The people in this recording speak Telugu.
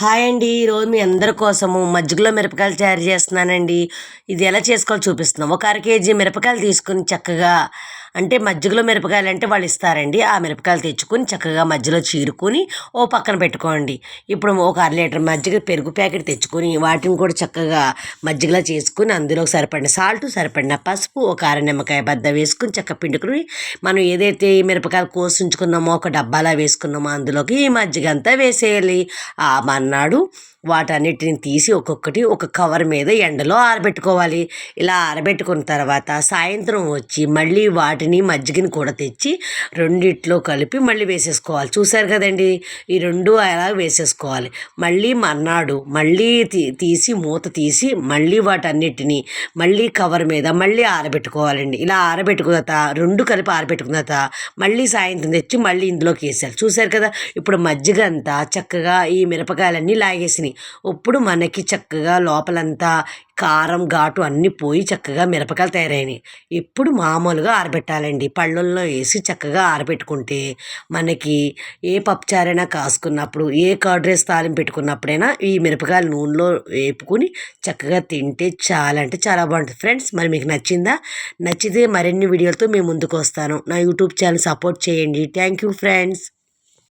హాయ్ అండి. ఈరోజు మీ అందరి కోసము మజ్జిగలో మిరపకాయలు తయారు చేస్తున్నానండి. ఇది ఎలా చేసుకోవాలో చూపిస్తున్నాం. ఒక అర కేజీ మిరపకాయలు తీసుకుని చక్కగా అంటే మజ్జిగలో మిరపకాయలు అంటే వాళ్ళు ఇస్తారండి. ఆ మిరపకాయలు తెచ్చుకొని చక్కగా మధ్యలో చీరుకొని ఓ పక్కన పెట్టుకోండి. ఇప్పుడు ఒక అర లీటర్ మజ్జిగ పెరుగు ప్యాకెట్ తెచ్చుకొని వాటిని కూడా చక్కగా మజ్జిగలా చేసుకుని అందులో సరిపడిన సాల్ట్, సరిపడిన పసుపు, ఒక అర నిమ్మకాయ బద్ద వేసుకుని చక్కగా పిండుకుని మనం ఏదైతే ఈ మిరపకాయలు కోసి ఉంచుకున్నామో ఒక డబ్బాలా వేసుకున్నామో అందులోకి ఈ మజ్జిగ అంతా వేసేయాలి. మర్నాడు వాటన్నిటిని తీసి ఒక్కొక్కటి ఒక కవర్ మీద ఎండలో ఆరబెట్టుకోవాలి. ఇలా ఆరబెట్టుకున్న తర్వాత సాయంత్రం వచ్చి మళ్ళీ వాటిని మజ్జిగని కూడా తెచ్చి రెండిట్లో కలిపి మళ్ళీ వేసేసుకోవాలి. చూసారు కదండి, ఈ రెండు అలా వేసేసుకోవాలి. మళ్ళీ మర్నాడు మళ్ళీ తీసి మూత తీసి మళ్ళీ వాటన్నిటిని మళ్ళీ కవర్ మీద మళ్ళీ ఆరబెట్టుకోవాలండి. ఇలా ఆరబెట్టుకున్న తర్వాత రెండు కలిపి ఆరబెట్టుకున్న తర్వాత మళ్ళీ సాయంత్రం తెచ్చి మళ్ళీ ఇందులోకి వేసారు. చూసారు కదా, ఇప్పుడు మజ్జిగ అంతా చక్కగా ఈ మిరపకాయలన్నీ లాగేసినాయి. ఇప్పుడు మనకి చక్కగా లోపలంతా కారం ఘాటు అన్నీ పోయి చక్కగా మిరపకాయలు తయారైనాయి. ఇప్పుడు మామూలుగా ఆరబెట్టాలండి. పళ్ళల్లో వేసి చక్కగా ఆరబెట్టుకుంటే మనకి ఏ పప్పుచారైనా కాసుకున్నప్పుడు, ఏ కర్డ్ రైస్ తాలింపు పెట్టుకున్నప్పుడైనా ఈ మిరపకాయలు నూనెలో వేపుకుని చక్కగా తింటే చాలా అంటే చాలా బాగుంటుంది. ఫ్రెండ్స్, మరి మీకు నచ్చిందా? నచ్చితే మరిన్ని వీడియోలతో మేము ముందుకు వస్తాను. నా యూట్యూబ్ ఛానల్ సపోర్ట్ చేయండి. Thank you friends.